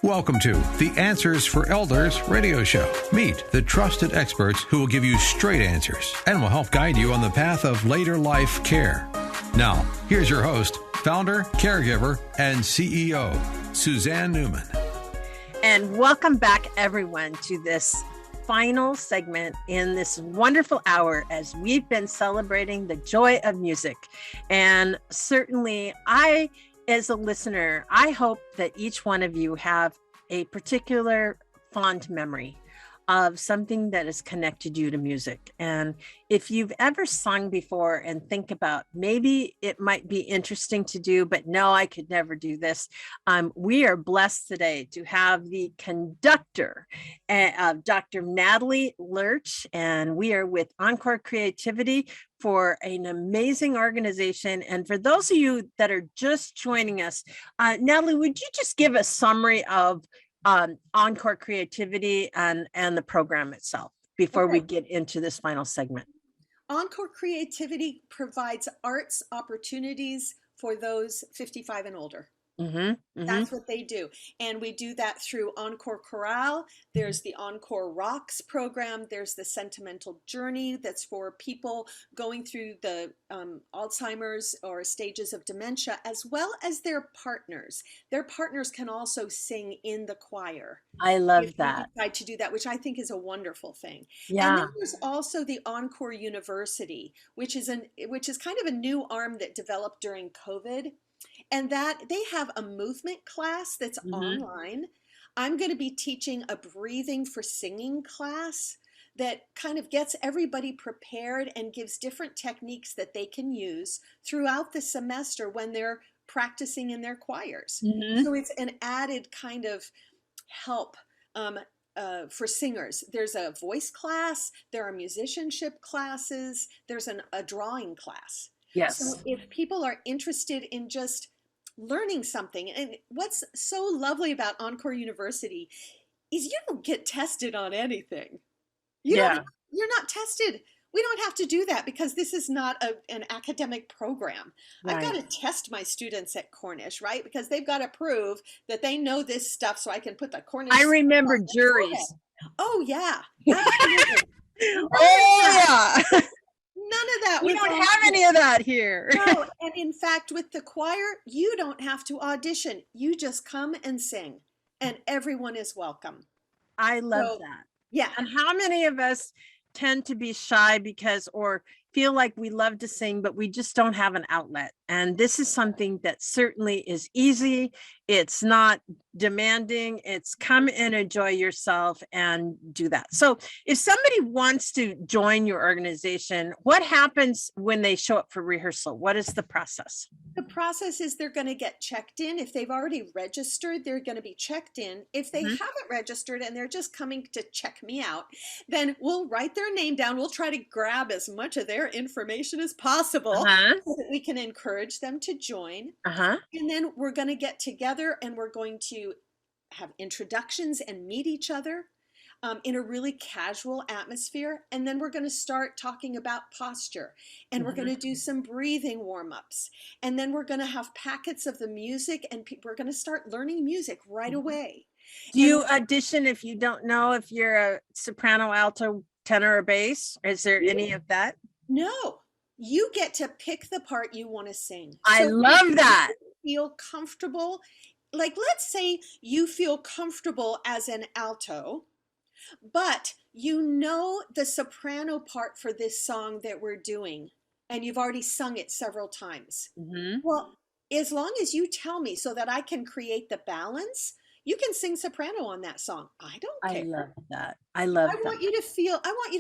Welcome to the Answers for Elders radio show. Meet the trusted experts who will give you straight answers and will help guide you on the path of later life care. Now, here's your host, founder, caregiver, and CEO, Suzanne Newman. And welcome back, everyone, to this final segment in this wonderful hour as we've been celebrating the joy of music. And certainly, as a listener, I hope that each one of you have a particular fond memory of something that has connected you to music. And if you've ever sung before and think about maybe it might be interesting to do, but no, I could never do this. We are blessed today to have the conductor of Dr. Natalie Lurch, and we are with Encore Creativity for an amazing organization. And for those of you that are just joining us, Natalie, would you just give a summary of Encore Creativity and the program itself before we get into this final segment? Encore Creativity provides arts opportunities for those 55 and older. That's what they do. And we do that through Encore Chorale. There's the Encore Rocks program. There's the Sentimental Journey that's for people going through the Alzheimer's or stages of dementia, as well as their partners. Their partners can also sing in the choir. I love that. Decide to do that, which I think is a wonderful thing. Yeah. And then there's also the Encore University, which is kind of a new arm that developed during COVID. And that they have a movement class that's online. I'm going to be teaching a breathing for singing class that kind of gets everybody prepared and gives different techniques that they can use throughout the semester when they're practicing in their choirs. So it's an added kind of help for singers. There's a voice class, there are musicianship classes, there's a drawing class. Yes. So if people are interested in just learning something, and what's so lovely about Encore University is you don't get tested on anything. You're not tested. We don't have to do that because this is not an academic program. Right. I've got to test my students at Cornish, right? Because they've got to prove that they know this stuff so I can put the Cornish. I remember juries. Oh, yeah. Absolutely. Oh, yeah. None of that. We don't have any of that here. No, and in fact, with the choir, you don't have to audition. You just come and sing, and everyone is welcome. I love that. Yeah. And how many of us tend to be shy or feel like we love to sing, but we just don't have an outlet? And this is something that certainly is easy. It's not demanding. It's come and enjoy yourself and do that. So if somebody wants to join your organization, what happens when they show up for rehearsal? What is the process? The process is they're going to get checked in. If they've already registered, they're going to be checked in. If they haven't registered and they're just coming to check me out, then we'll write their name down. We'll try to grab as much of their information as possible so that we can encourage them to join. And then we're going to get together and we're going to have introductions and meet each other in a really casual atmosphere. And then we're going to start talking about posture, and we're going to do some breathing warm-ups. And then we're going to have packets of the music, and we're going to start learning music right away. Do you audition if you don't know if you're a soprano, alto, tenor, or bass? Is there any of that? No. You get to pick the part you want to sing. I love that. Feel comfortable. Like, let's say you feel comfortable as an alto, but you know the soprano part for this song that we're doing, and you've already sung it several times. Well, as long as you tell me so that I can create the balance, you can sing soprano on that song. I don't care. I love that. I want you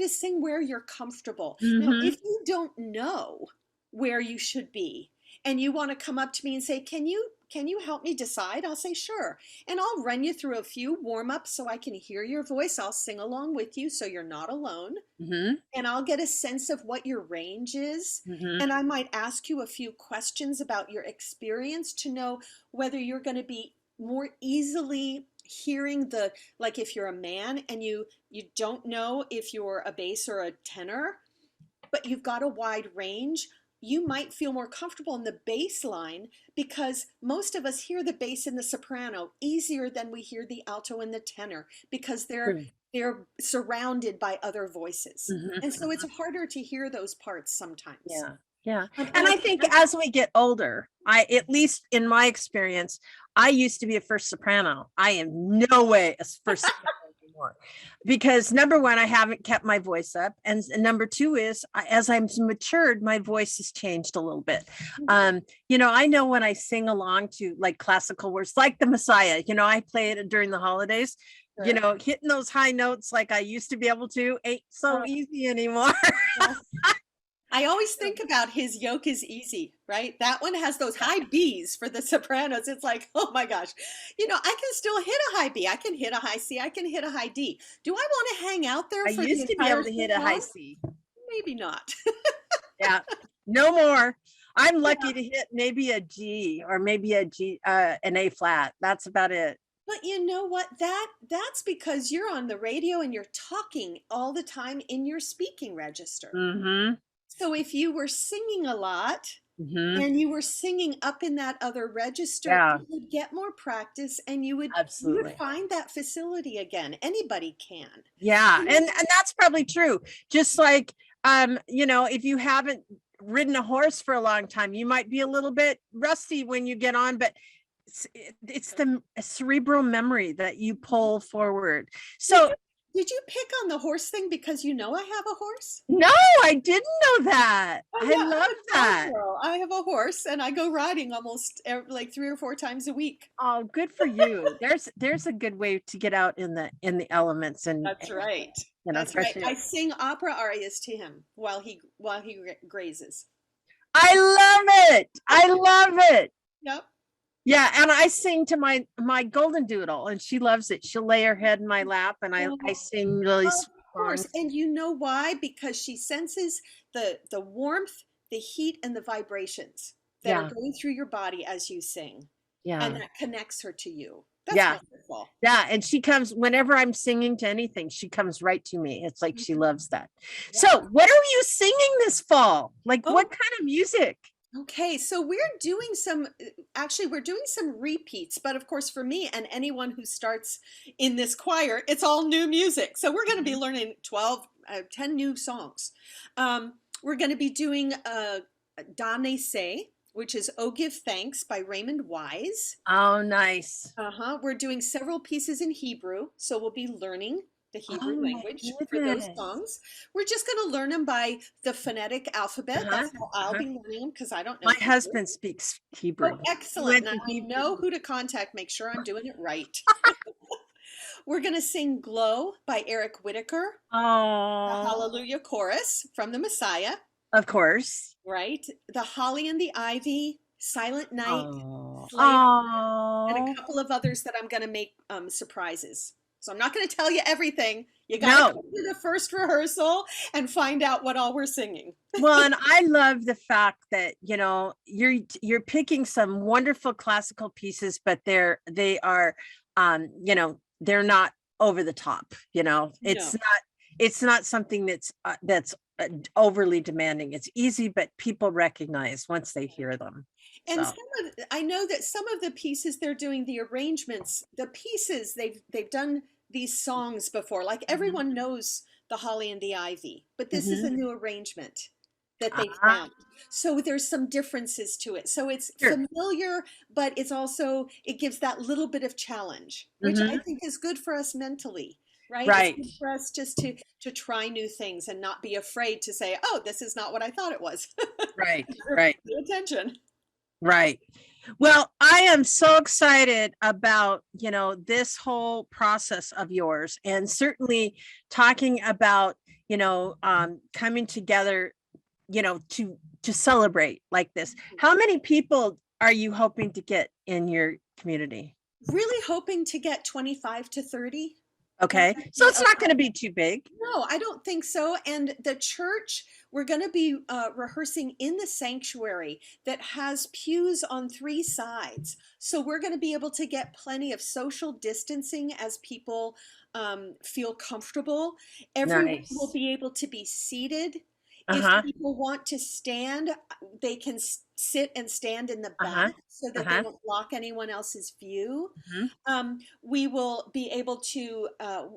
to sing where you're comfortable. Now, if you don't know where you should be and you want to come up to me and say, can you help me decide? I'll say, sure. And I'll run you through a few warm-ups so I can hear your voice. I'll sing along with you so you're not alone. And I'll get a sense of what your range is. And I might ask you a few questions about your experience to know whether you're going to be more easily hearing like if you're a man and you don't know if you're a bass or a tenor, but you've got a wide range, you might feel more comfortable in the bass line because most of us hear the bass in the soprano easier than we hear the alto and the tenor because they're surrounded by other voices. And so it's harder to hear those parts sometimes. Yeah. Yeah. And I think as we get older, at least in my experience, I used to be a first soprano. I am no way a first soprano anymore because number one, I haven't kept my voice up. And number two is as I'm matured, my voice has changed a little bit. I know when I sing along to like classical works, like the Messiah, I play it during the holidays. Sure. Hitting those high notes like I used to be able to ain't so easy anymore. I always think about His Yoke is Easy, right? That one has those high B's for the sopranos. It's like, oh my gosh, I can still hit a high B. I can hit a high C. I can hit a high D. Do I want to hang out there? I used to be able to hit a high C. Maybe not. Yeah, no more. I'm lucky to hit maybe a G or maybe an A flat. That's about it. But you know what? That's because you're on the radio and you're talking all the time in your speaking register. So if you were singing a lot and you were singing up in that other register, you would get more practice and you would find that facility again. Anybody can. Yeah. And that's probably true. Just like, if you haven't ridden a horse for a long time, you might be a little bit rusty when you get on, but it's the cerebral memory that you pull forward. So did you pick on the horse thing because I have a horse? No, I didn't know that. I love that. I have a horse and I go riding almost like 3 or 4 times a week. Oh, good for you. There's a good way to get out in the elements. And that's right. That's right. I sing opera arias to him while he grazes. I love it. I love it. Yep. Yeah, and I sing to my golden doodle, and she loves it. She'll lay her head in my lap, and I sing really. Of course, and you know why? Because she senses the warmth, the heat, and the vibrations that are going through your body as you sing. Yeah, and that connects her to you. That's wonderful. Yeah, and she comes whenever I'm singing to anything. She comes right to me. It's like she loves that. Yeah. So, what are you singing this fall? Like, what kind of music? Okay, so we're doing some repeats, but of course for me and anyone who starts in this choir, it's all new music. So we're going to be learning 10 new songs. We're going to be doing Dane Se, which is Oh Give Thanks by Raymond Wise. Oh, nice. We're doing several pieces in Hebrew, so we'll be learning the Hebrew language for those songs. We're just going to learn them by the phonetic alphabet. That's how I'll be learning them because I don't know. My husband speaks Hebrew. Oh, excellent. I know who to contact. Make sure I'm doing it right. We're going to sing Glow by Eric Whitacre. Oh. The Hallelujah Chorus from the Messiah. Of course. Right. The Holly and the Ivy, Silent Night, and a couple of others that I'm going to make surprises. So I'm not going to tell you everything. You got to go to the first rehearsal and find out what all we're singing. Well, and I love the fact that, you're picking some wonderful classical pieces, but they are, they're not over the top, it's not something that's overly demanding. It's easy, but people recognize once they hear them. And I know that some of the pieces they're doing, the arrangements, the pieces they've done these songs before. Like everyone knows the Holly and the Ivy, but this is a new arrangement that they found. So there's some differences to it. So it's familiar, but it gives that little bit of challenge, which I think is good for us mentally. Right. It's good for us just to try new things and not be afraid to say, oh, this is not what I thought it was. Right. Pay attention. Right. Well, I am so excited about, this whole process of yours, and certainly talking about, coming together, to celebrate like this. How many people are you hoping to get in your community? Really hoping to get 25 to 30. Okay. So it's not going to be too big. No, I don't think so. And the church, we're going to be rehearsing in the sanctuary that has pews on 3 sides. So we're going to be able to get plenty of social distancing as people feel comfortable. Everyone will be able to be seated Uh-huh. If people want to stand, they can sit and stand in the Uh-huh. back so that they Uh-huh. don't block anyone else's view. Mhm. We will be able to,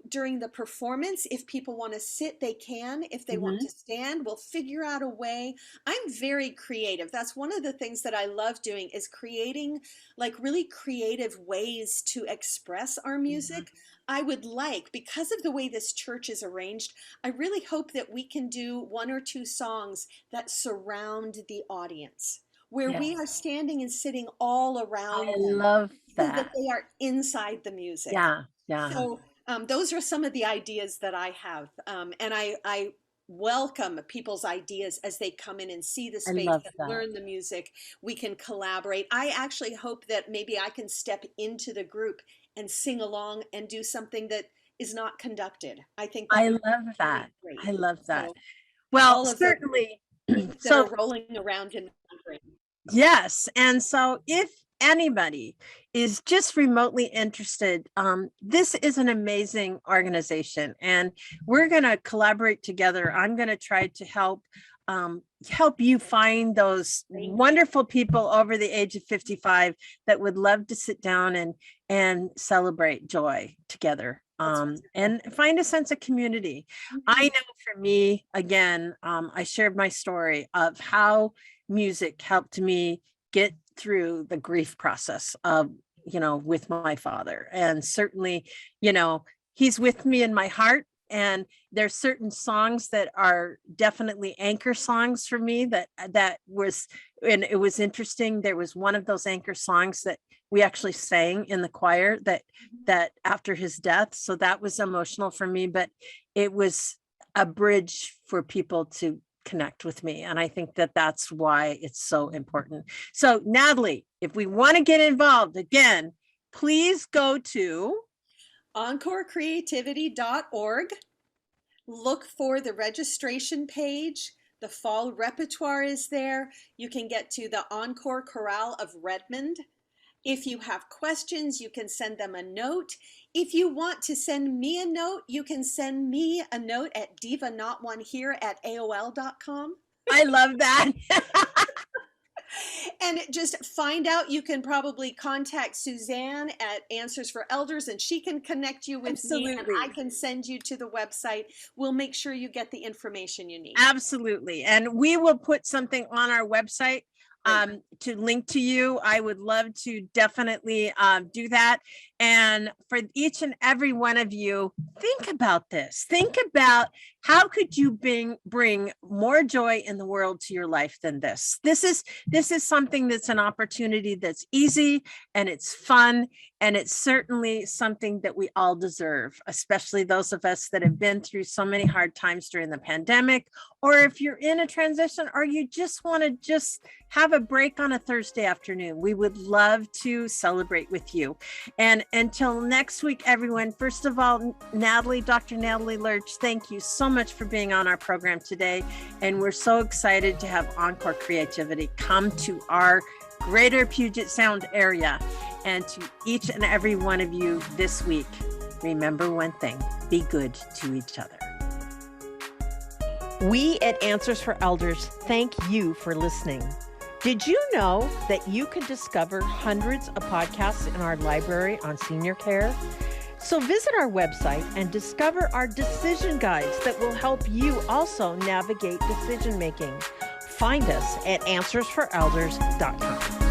during the performance, if people want to sit, they can. If they want Mhm. to stand, we'll figure out a way. I'm very creative. That's one of the things that I love doing, is creating like really creative ways to express our Mhm. music. I would like, because of the way this church is arranged, I really hope that we can do one or two songs that surround the audience, where we are Yes. standing and sitting all I around them love so that that. they are inside the music. Yeah. Yeah. So those are some of the ideas that I have. And I welcome people's ideas as they come in and see the I space love and that. learn the music. We can collaborate. I actually hope that maybe I can step into the group and sing along and do something that is not conducted. I think that I would love be really that. great. I love that. So Well, all of those certainly. things that So are rolling around in my brain. yes. And so if anybody is just remotely interested, this is an amazing organization and we're going to collaborate together. I'm going to try to help you find those Thank you. wonderful people over the age of 55 that would love to sit down and celebrate joy together. That's wonderful. And find a sense of community. I know for me, again, I shared my story of how music helped me get through the grief process of, with my father. And certainly, he's with me in my heart. And there's certain songs that are definitely anchor songs for me that was, and it was interesting. There was one of those anchor songs that we actually sang in the choir that after his death. So that was emotional for me, but it was a bridge for people to connect with me. And I think that that's why it's so important. So Natalie, if we want to get involved again, please go to EncoreCreativity.org. Look for the registration page. The fall repertoire is there. You can get to the Encore Chorale of Redmond. If you have questions, you can send them a note. If you want to send me a note, you can send me a note at divanotOneHere@AOL.com. I love that. And just find out, you can probably contact Suzanne at Answers for Elders and she can connect you with me and I Absolutely. can send you to the website. We'll make sure you get the information you need. Absolutely. And we will put something on our website to link to you. I would love to definitely do that. And for each and every one of you, think about this. Think about how could you bring more joy in the world to your life than this? This is something that's an opportunity that's easy and it's fun. And it's certainly something that we all deserve, especially those of us that have been through so many hard times during the pandemic, or if you're in a transition or you just want to just have a break on a Thursday afternoon. We would love to celebrate with you. And until next week, everyone, first of all, Natalie, Dr. Natalie Lurch, thank you so much for being on our program today. And we're so excited to have Encore Creativity come to our greater Puget Sound area. And to each and every one of you this week, remember one thing, be good to each other. We at Answers for Elders thank you for listening. Did you know that you can discover hundreds of podcasts in our library on senior care? So visit our website and discover our decision guides that will help you also navigate decision making. Find us at answersforelders.com.